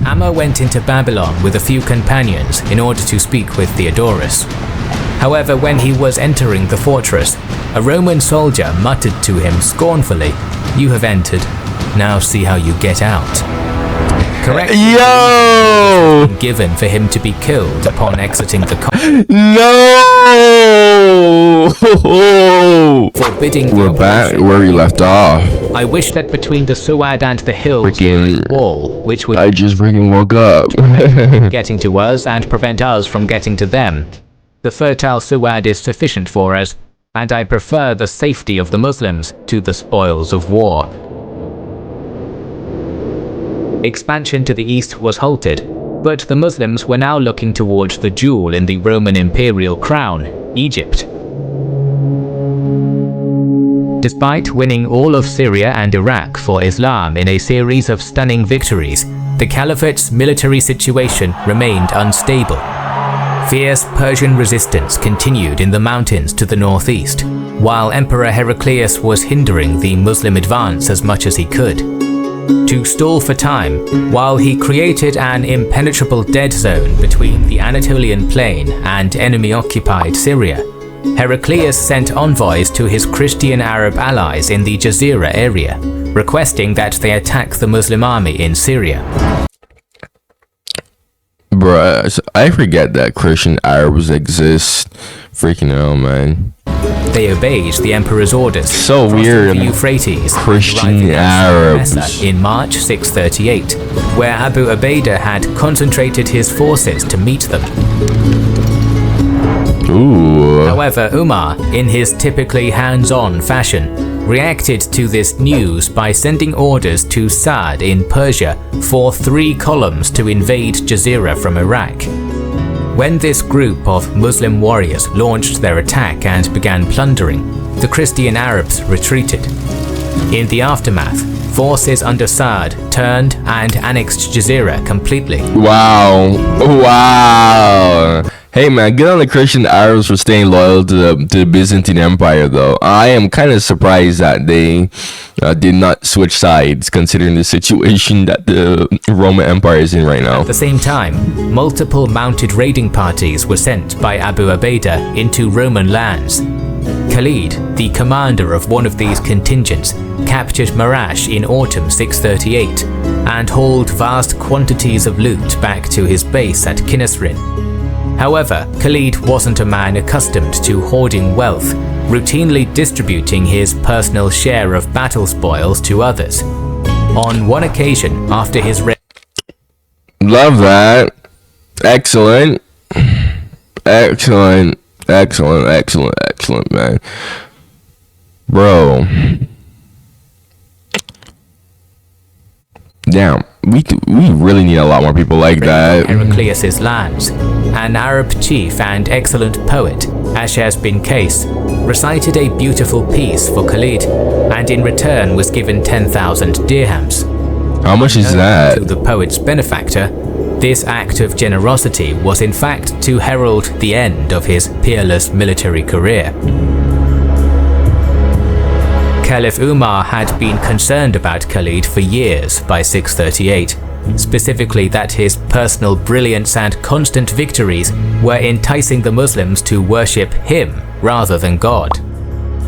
Amma went into Babylon with a few companions in order to speak with Theodorus. However, when he was entering the fortress, a Roman soldier muttered to him scornfully, "You have entered, now see how you get out." Correct. Yo! Given for him to be killed upon exiting the No! Forbidding We're back where we left off. I wish that between the Suad and the hills wall, which would I just freaking woke up. getting to us and prevent us from getting to them. The fertile Suad is sufficient for us, and I prefer the safety of the Muslims to the spoils of war. Expansion to the east was halted, but the Muslims were now looking towards the jewel in the Roman imperial crown, Egypt. Despite winning all of Syria and Iraq for Islam in a series of stunning victories, the Caliphate's military situation remained unstable. Fierce Persian resistance continued in the mountains to the northeast, while Emperor Heraclius was hindering the Muslim advance as much as he could. To stall for time, while he created an impenetrable dead zone between the Anatolian plain and enemy-occupied Syria, Heraclius sent envoys to his Christian Arab allies in the Jazirah area, requesting that they attack the Muslim army in Syria. Bruh, I forget that Christian Arabs exist. Freaking hell, man. They obeyed the emperor's orders. So weird. The Euphrates, Christian Arabs. In March 638, where Abu Ubaidah had concentrated his forces to meet them. Ooh. However, Umar, in his typically hands-on fashion, reacted to this news by sending orders to Sa'd in Persia for 3 columns to invade Jazirah from Iraq. When this group of Muslim warriors launched their attack and began plundering, the Christian Arabs retreated. In the aftermath, forces under Sa'd turned and annexed Jazirah completely. Wow. Wow. Hey man, good on the Christian Arabs for staying loyal to the Byzantine Empire though. I am kind of surprised that they did not switch sides considering the situation that the Roman Empire is in right now. At the same time, multiple mounted raiding parties were sent by Abu Ubaidah into Roman lands. Khalid, the commander of one of these contingents, captured Marash in autumn 638 and hauled vast quantities of loot back to his base at Kinisrin. However, Khalid wasn't a man accustomed to hoarding wealth, routinely distributing his personal share of battle spoils to others. On one occasion, after his Love that. Excellent. Excellent. Excellent. Excellent. Excellent, man. Bro. Damn. We really need a lot more people like that. Heraclius's lands, an Arab chief and excellent poet, Ashaz bin Qais, recited a beautiful piece for Khalid, and in return was given 10,000 dirhams. How much is that? To the poet's benefactor, this act of generosity was in fact to herald the end of his peerless military career. Caliph Umar had been concerned about Khalid for years by 638, specifically that his personal brilliance and constant victories were enticing the Muslims to worship him rather than God.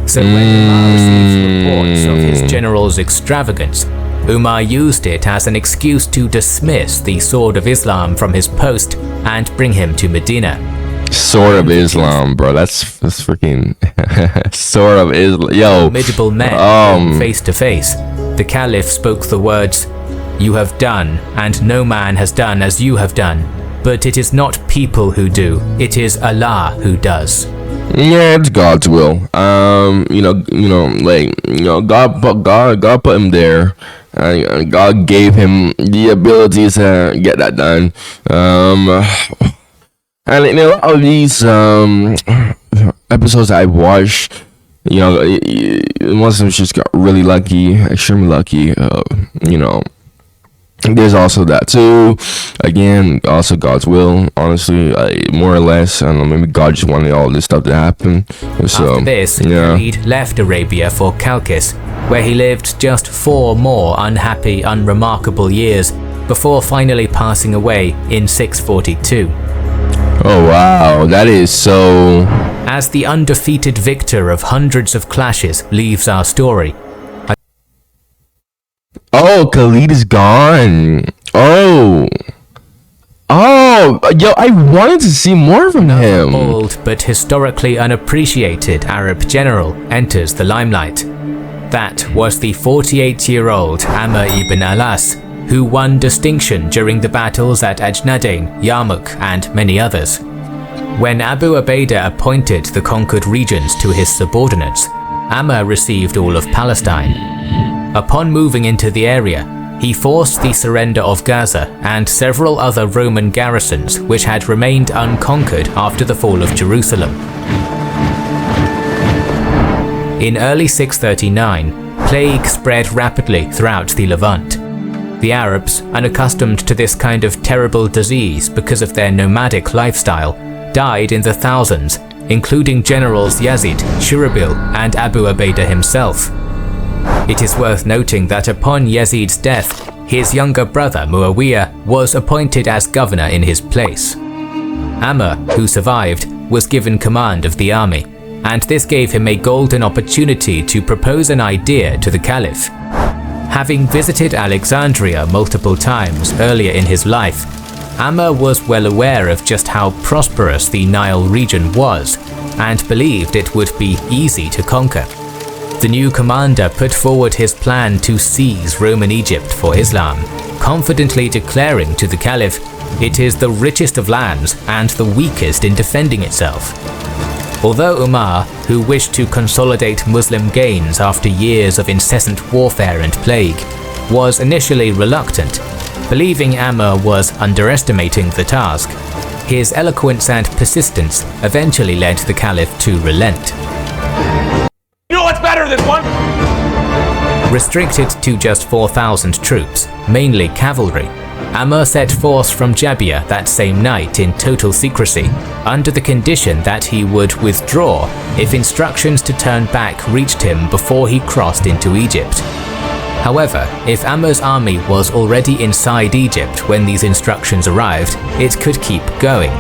So when Umar received reports of his general's extravagance, Umar used it as an excuse to dismiss the Sword of Islam from his post and bring him to Medina. Sword of Islam, bro. That's freaking Sword of Islam. Yo. Formidable men face to face. The Caliph spoke the words, "You have done, and no man has done as you have done. But it is not people who do, it is Allah who does." Yeah, it's God's will. God put him there. God gave him the ability to get that done. And in a lot of these episodes I watched, Muslims just got really lucky, extremely lucky. there's also that too. Again, also God's will, honestly, more or less. I don't know, maybe God just wanted all this stuff to happen. So After this, yeah. Khalid left Arabia for Chalcis, where he lived just 4 more unhappy, unremarkable years before finally passing away in 642. Oh wow, that is so... As the undefeated victor of hundreds of clashes leaves our story. Oh, Khalid is gone. Oh, yo, I wanted to see more from him. Old but historically unappreciated Arab general enters the limelight. That was the 48-year-old Amr ibn al-As, who won distinction during the battles at Ajnadain, Yarmouk, and many others. When Abu Ubaidah appointed the conquered regions to his subordinates, Amr received all of Palestine. Upon moving into the area, he forced the surrender of Gaza and several other Roman garrisons which had remained unconquered after the fall of Jerusalem. In early 639, plague spread rapidly throughout the Levant. The Arabs, unaccustomed to this kind of terrible disease because of their nomadic lifestyle, died in the thousands, including generals Yazid, Shurabil, and Abu Ubaidah himself. It is worth noting that upon Yazid's death, his younger brother Muawiyah was appointed as governor in his place. Amr, who survived, was given command of the army, and this gave him a golden opportunity to propose an idea to the Caliph. Having visited Alexandria multiple times earlier in his life, Amr was well aware of just how prosperous the Nile region was, and believed it would be easy to conquer. The new commander put forward his plan to seize Roman Egypt for Islam, confidently declaring to the Caliph, it is the richest of lands and the weakest in defending itself. Although Umar, who wished to consolidate Muslim gains after years of incessant warfare and plague, was initially reluctant, believing Amr was underestimating the task, his eloquence and persistence eventually led the Caliph to relent. You know what's better than one? Restricted to just 4,000 troops, mainly cavalry, Amr set forth from Jabia that same night in total secrecy, under the condition that he would withdraw if instructions to turn back reached him before he crossed into Egypt. However, if Amr's army was already inside Egypt when these instructions arrived, it could keep going.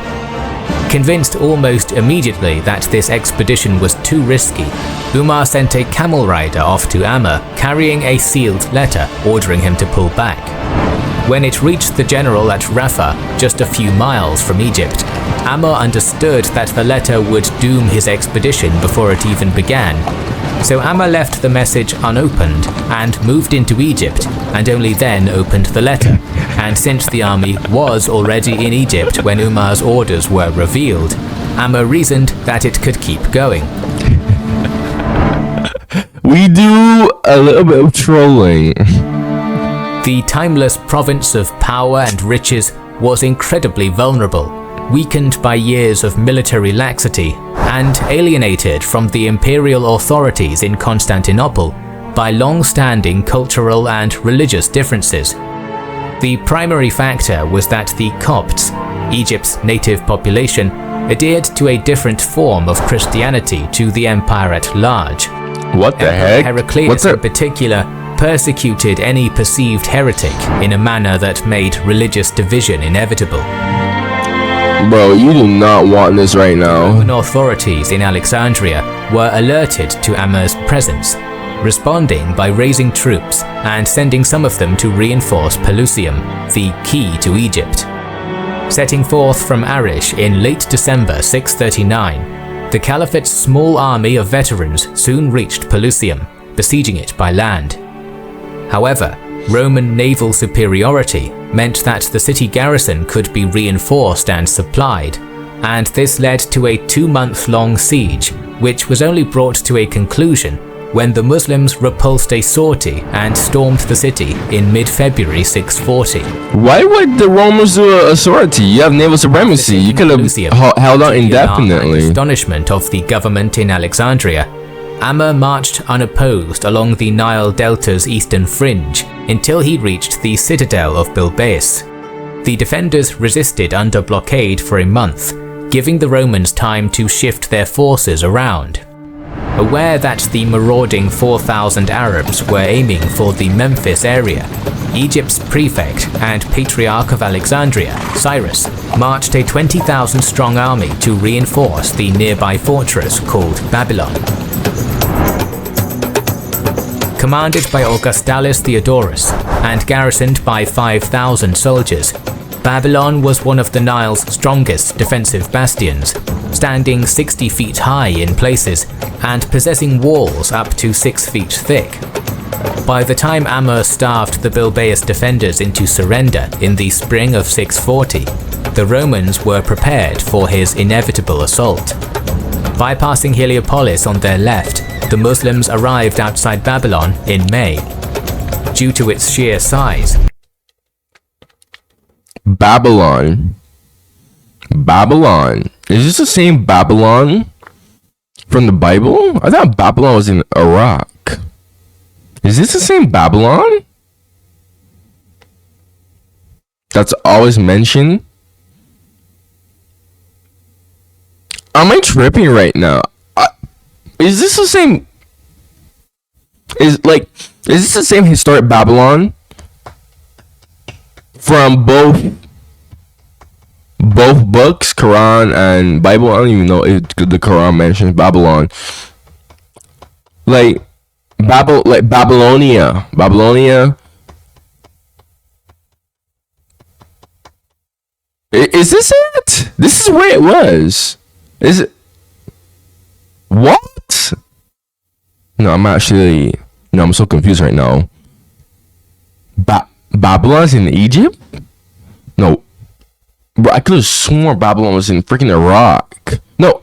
Convinced almost immediately that this expedition was too risky, Umar sent a camel rider off to Amr carrying a sealed letter ordering him to pull back. When it reached the general at Rafah, just a few miles from Egypt, Amr understood that the letter would doom his expedition before it even began. So Amr left the message unopened and moved into Egypt, and only then opened the letter. And since the army was already in Egypt when Umar's orders were revealed, Amr reasoned that it could keep going. We do a little bit of trolling. The timeless province of power and riches was incredibly vulnerable, weakened by years of military laxity, and alienated from the imperial authorities in Constantinople by long-standing cultural and religious differences. The primary factor was that the Copts, Egypt's native population, adhered to a different form of Christianity to the empire at large. What the heck? Heraclius in particular persecuted any perceived heretic in a manner that made religious division inevitable. Bro, you do not want this right now. Roman authorities in Alexandria were alerted to Amr's presence, responding by raising troops and sending some of them to reinforce Pelusium, the key to Egypt. Setting forth from Arish in late December 639, the Caliphate's small army of veterans soon reached Pelusium, besieging it by land. However, Roman naval superiority meant that the city garrison could be reinforced and supplied, and this led to a 2-month-long siege, which was only brought to a conclusion when the Muslims repulsed a sortie and stormed the city in mid-February 640. Why would the Romans do a sortie? You have naval supremacy. You could have held on indefinitely. Astonishment of the government in Alexandria, Amr marched unopposed along the Nile Delta's eastern fringe until he reached the citadel of Bilbais. The defenders resisted under blockade for a month, giving the Romans time to shift their forces around. Aware that the marauding 4,000 Arabs were aiming for the Memphis area, Egypt's prefect and Patriarch of Alexandria, Cyrus, marched a 20,000-strong army to reinforce the nearby fortress called Babylon. Commanded by Augustulus Theodorus and garrisoned by 5,000 soldiers, Babylon was one of the Nile's strongest defensive bastions, standing 60 feet high in places and possessing walls up to 6 feet thick. By the time Amr starved the Bilbais defenders into surrender in the spring of 640, the Romans were prepared for his inevitable assault. Bypassing Heliopolis on their left, the Muslims arrived outside Babylon in May. Due to its sheer size, Babylon. Is this the same Babylon from the Bible? I thought Babylon was in Iraq. Is this the same Babylon that's always mentioned? Am I tripping right now? Is this the same? Is this the same historic Babylon from both books, Quran and Bible? I don't even know if the Quran mentions Babylon. Like Babylonia. Is this it? This is where it was. Is it? What? No, I'm so confused right now. Babylon's in Egypt? No. Bro, I could have sworn Babylon was in freaking Iraq. No.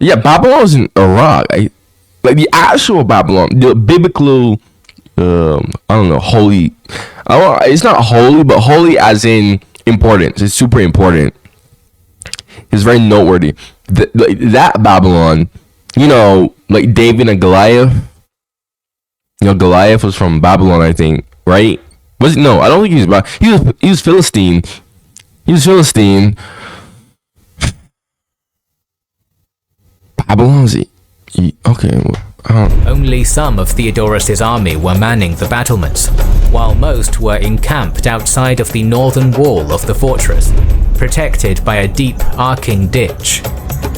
Yeah, Babylon was in Iraq. Like the actual Babylon, the biblical, I don't know, holy. It's not holy, but holy as in importance. It's super important. It's very noteworthy. That Babylon, like David and Goliath. Goliath was from Babylon, I think, right? No, I don't think he was Philistine. He was Philistine. Babylon's okay. Only some of Theodorus's army were manning the battlements, while most were encamped outside of the northern wall of the fortress, protected by a deep arcing ditch.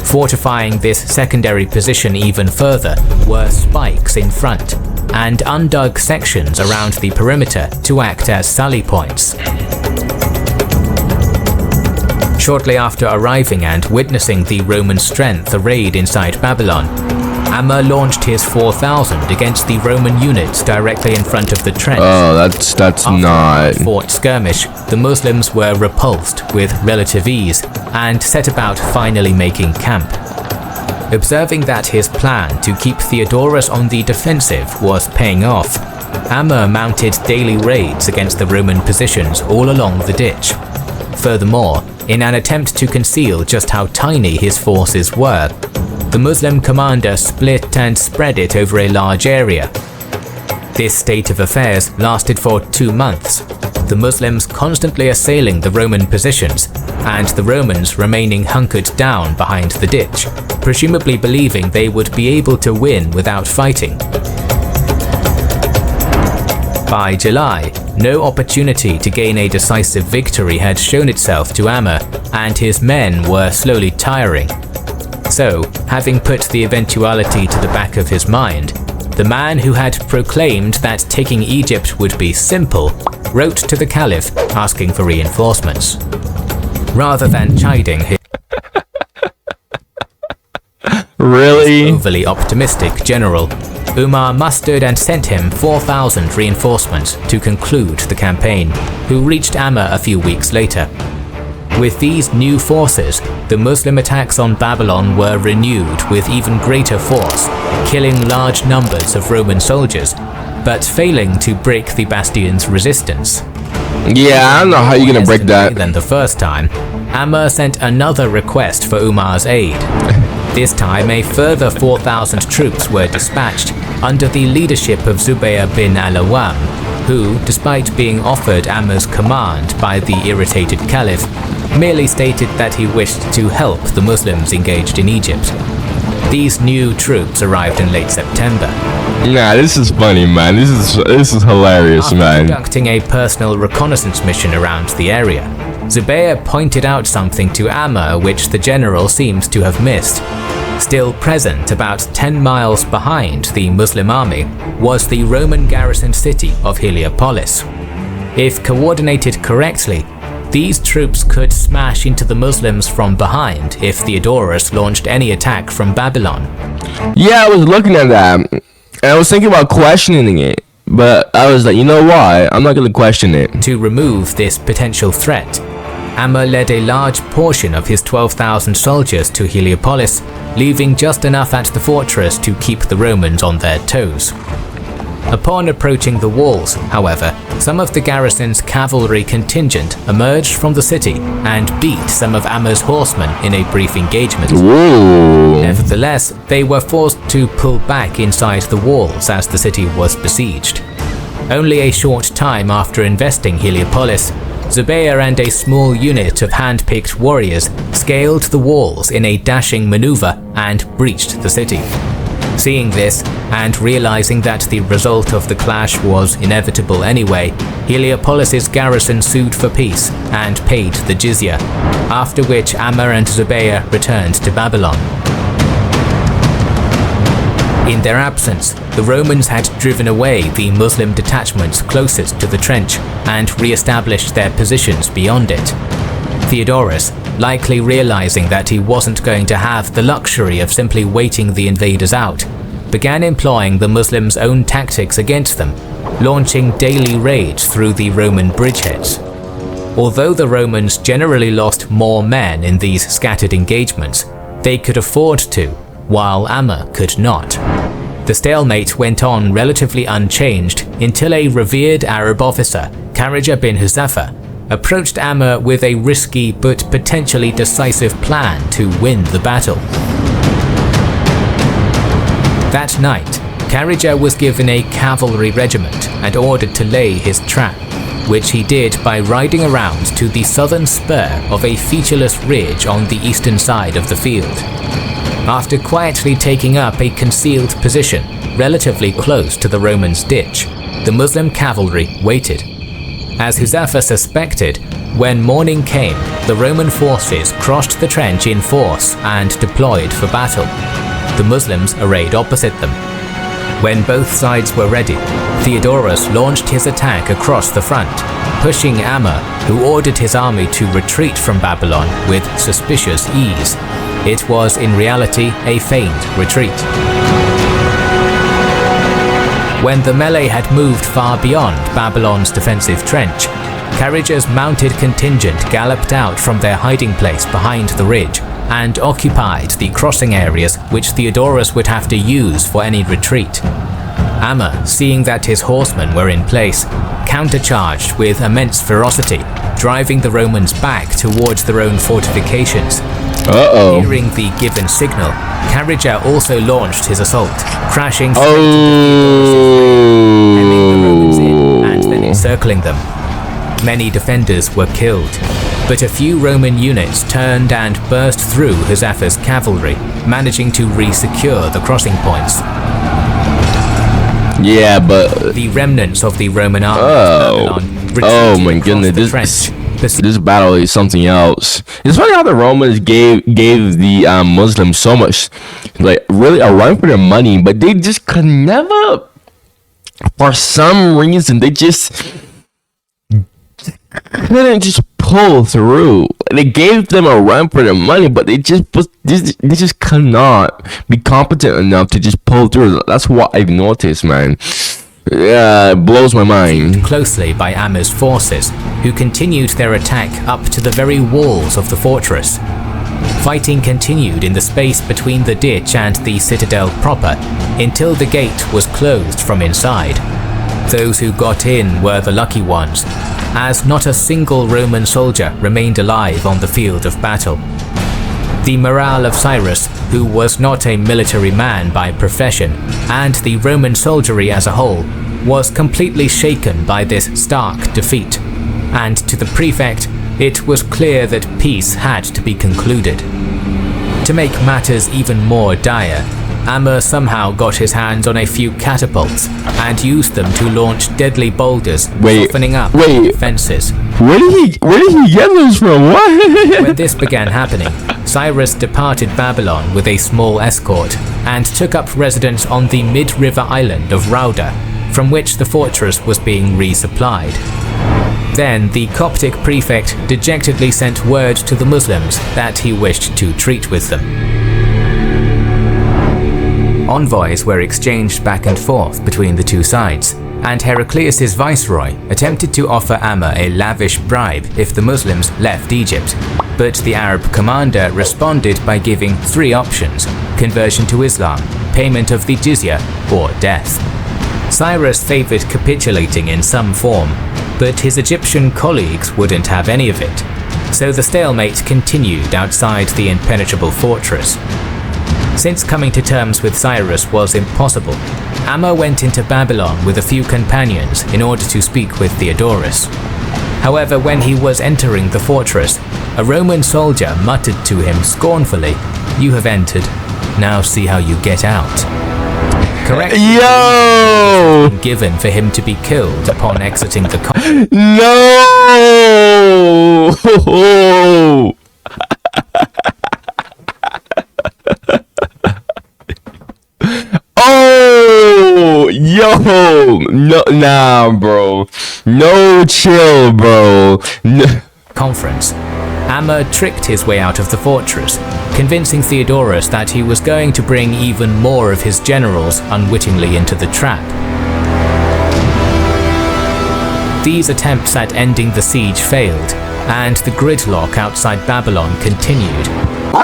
Fortifying this secondary position even further were spikes in front, and undug sections around the perimeter to act as sally points. Shortly after arriving and witnessing the Roman strength arrayed inside Babylon, Amr launched his 4,000 against the Roman units directly in front of the trench. Oh, that's After not. a fought skirmish, the Muslims were repulsed with relative ease and set about finally making camp. Observing that his plan to keep Theodorus on the defensive was paying off, Amr mounted daily raids against the Roman positions all along the ditch. Furthermore, in an attempt to conceal just how tiny his forces were, the Muslim commander split and spread it over a large area. This state of affairs lasted for 2 months, the Muslims constantly assailing the Roman positions, and the Romans remaining hunkered down behind the ditch, presumably believing they would be able to win without fighting. By July, no opportunity to gain a decisive victory had shown itself to Amr, and his men were slowly tiring. So, having put the eventuality to the back of his mind, the man who had proclaimed that taking Egypt would be simple wrote to the Caliph asking for reinforcements. Rather than chiding his overly optimistic general, Umar mustered and sent him 4,000 reinforcements to conclude the campaign, who reached Amr a few weeks later. With these new forces, the Muslim attacks on Babylon were renewed with even greater force, killing large numbers of Roman soldiers, but failing to break the bastion's resistance. Yeah, I don't know how you're gonna break that. Than the first time, Amr sent another request for Umar's aid. This time a further 4,000 troops were dispatched under the leadership of Zubayr bin al-Awwam, who, despite being offered Amr's command by the irritated Caliph, merely stated that he wished to help the Muslims engaged in Egypt. These new troops arrived in late September. Nah, this is funny, man. This is hilarious, After man. conducting a personal reconnaissance mission around the area, Zubayr pointed out something to Amr which the general seems to have missed. Still present about 10 miles behind the Muslim army was the Roman garrisoned city of Heliopolis. If coordinated correctly, these troops could smash into the Muslims from behind if Theodorus launched any attack from Babylon. Yeah, I was looking at that, and I was thinking about questioning it, but I was like, you know what? I'm not going to question it. To remove this potential threat, Amr led a large portion of his 12,000 soldiers to Heliopolis, leaving just enough at the fortress to keep the Romans on their toes. Upon approaching the walls, however, some of the garrison's cavalry contingent emerged from the city and beat some of Amr's horsemen in a brief engagement. Whoa. Nevertheless, they were forced to pull back inside the walls as the city was besieged. Only a short time after investing Heliopolis, Zubayr and a small unit of hand-picked warriors scaled the walls in a dashing maneuver and breached the city. Seeing this, and realizing that the result of the clash was inevitable anyway, Heliopolis' garrison sued for peace and paid the jizya, after which Amr and Zubayr returned to Babylon. In their absence, the Romans had driven away the Muslim detachments closest to the trench and re-established their positions beyond it. Theodorus, likely realizing that he wasn't going to have the luxury of simply waiting the invaders out, began employing the Muslims' own tactics against them, launching daily raids through the Roman bridgeheads. Although the Romans generally lost more men in these scattered engagements, they could afford to, while Amr could not. The stalemate went on relatively unchanged until a revered Arab officer, Kharija bin Huzafa, approached Amr with a risky but potentially decisive plan to win the battle. That night, Kharija was given a cavalry regiment and ordered to lay his trap, which he did by riding around to the southern spur of a featureless ridge on the eastern side of the field. After quietly taking up a concealed position relatively close to the Romans' ditch, the Muslim cavalry waited. As Huzafa suspected, when morning came, the Roman forces crossed the trench in force and deployed for battle. The Muslims arrayed opposite them. When both sides were ready, Theodorus launched his attack across the front, pushing Amr, who ordered his army to retreat from Babylon with suspicious ease. It was in reality a feigned retreat. When the melee had moved far beyond Babylon's defensive trench, Kharija's mounted contingent galloped out from their hiding place behind the ridge and occupied the crossing areas which Theodorus would have to use for any retreat. Amr, seeing that his horsemen were in place, countercharged with immense ferocity, driving the Romans back towards their own fortifications. Hearing the given signal, Kharija also launched his assault, crashing straight into Theodorus' ranks, hemming the Romans in and then encircling them. Many defenders were killed, but a few Roman units turned and burst through Huzafa's cavalry, managing to re-secure the crossing points. Yeah, but the remnants of the Roman army of Babylon retreated across the trench. This battle is something else. It's funny how the Romans gave the Muslims so much, like really a run for their money, but they just could never, for some reason, they just couldn't just pull through. They gave them a run for their money, but they just could not be competent enough to just pull through. That's what I've noticed, man. Yeah, it blows my mind. Closely by Amr's forces, who continued their attack up to the very walls of the fortress. Fighting continued in the space between the ditch and the citadel proper until the gate was closed from inside. Those who got in were the lucky ones, as not a single Roman soldier remained alive on the field of battle. The morale of Cyrus, who was not a military man by profession, and the Roman soldiery as a whole, was completely shaken by this stark defeat, and to the prefect, it was clear that peace had to be concluded. To make matters even more dire, Amr somehow got his hands on a few catapults and used them to launch deadly boulders, softening up defenses. Where did he get those from? What? When this began happening, Cyrus departed Babylon with a small escort and took up residence on the mid-river island of Rauda, from which the fortress was being resupplied. Then the Coptic prefect dejectedly sent word to the Muslims that he wished to treat with them. Envoys were exchanged back and forth between the two sides, and Heraclius' viceroy attempted to offer Amr a lavish bribe if the Muslims left Egypt, but the Arab commander responded by giving 3 options: conversion to Islam, payment of the jizya, or death. Cyrus favored capitulating in some form, but his Egyptian colleagues wouldn't have any of it, so the stalemate continued outside the impenetrable fortress. Since coming to terms with Cyrus was impossible, Amr went into Babylon with a few companions in order to speak with Theodorus. However, when he was entering the fortress, a Roman soldier muttered to him scornfully, "You have entered, now see how you get out." Correct. Yo! Given for him to be killed upon exiting the No! Oh, yo, no, nah, bro, no, chill, bro. No. conference. Amr tricked his way out of the fortress, convincing Theodorus that he was going to bring even more of his generals unwittingly into the trap. These attempts at ending the siege failed, and the gridlock outside Babylon continued. Why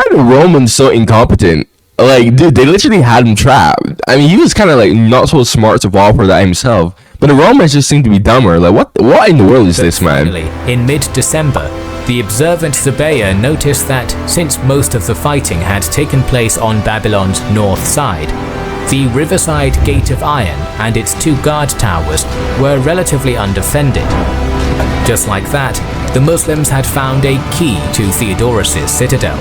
are the Romans so incompetent? Like, dude, they literally had him trapped. I mean, he was kind of like not so smart to fall for that himself, but the Romans just seem to be dumber. Like, what in the world is this, man? In mid-December, the observant Zubayr noticed that since most of the fighting had taken place on Babylon's north side, the riverside Gate of Iron and its 2 guard towers were relatively undefended. Just like that, the Muslims had found a key to Theodorus' citadel.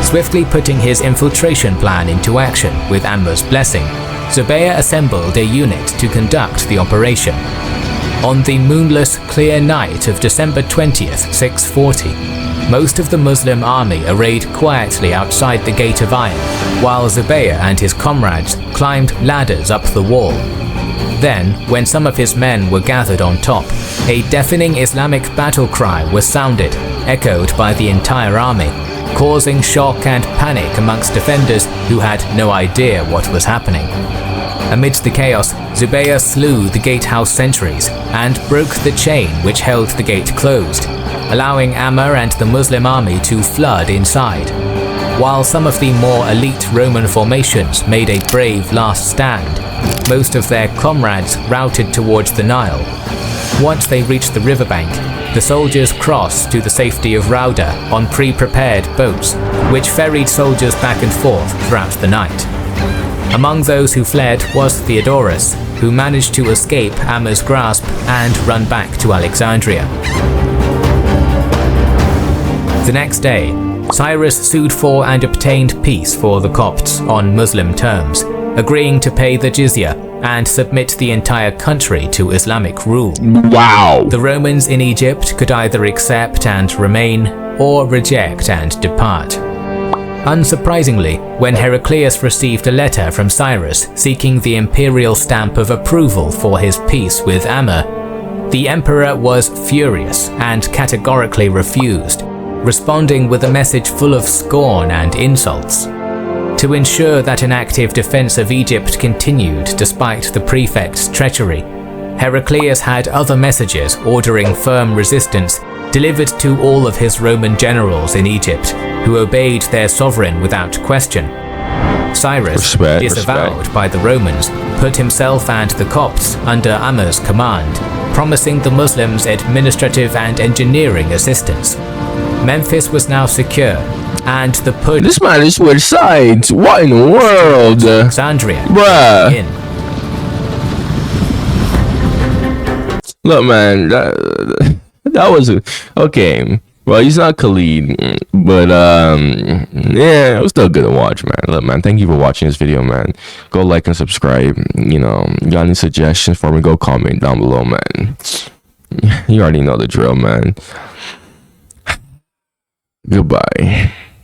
Swiftly putting his infiltration plan into action with Amr's blessing, Zubayr assembled a unit to conduct the operation. On the moonless, clear night of December 20th, 640, most of the Muslim army arrayed quietly outside the Gate of Iron, while Zubayr and his comrades climbed ladders up the wall. Then, when some of his men were gathered on top, a deafening Islamic battle cry was sounded, echoed by the entire army, causing shock and panic amongst defenders who had no idea what was happening. Amidst the chaos, Zubayr slew the gatehouse sentries and broke the chain which held the gate closed, allowing Amr and the Muslim army to flood inside. While some of the more elite Roman formations made a brave last stand, most of their comrades routed towards the Nile. Once they reached the riverbank, the soldiers crossed to the safety of Rauda on pre-prepared boats, which ferried soldiers back and forth throughout the night. Among those who fled was Theodorus, who managed to escape Amr's grasp and run back to Alexandria. The next day, Cyrus sued for and obtained peace for the Copts on Muslim terms, agreeing to pay the jizya and submit the entire country to Islamic rule. Wow. The Romans in Egypt could either accept and remain, or reject and depart. Unsurprisingly, when Heraclius received a letter from Cyrus seeking the imperial stamp of approval for his peace with Amr, the emperor was furious and categorically refused, responding with a message full of scorn and insults. To ensure that an active defense of Egypt continued despite the prefect's treachery, Heraclius had other messages ordering firm resistance delivered to all of his Roman generals in Egypt, who obeyed their sovereign without question. Cyrus, disavowed by the Romans, put himself and the Copts under Amr's command, promising the Muslims administrative and engineering assistance. Memphis was now secure, and the push This man is switched sides. What in the world? Alexandria Bruh. in. Look, man, that was okay. Well, he's not Khalid, but yeah, it was still good to watch, man. Look, man, thank you for watching this video, man. Go like and subscribe. You know, got any suggestions for me? Go comment down below, man. You already know the drill, man. Goodbye.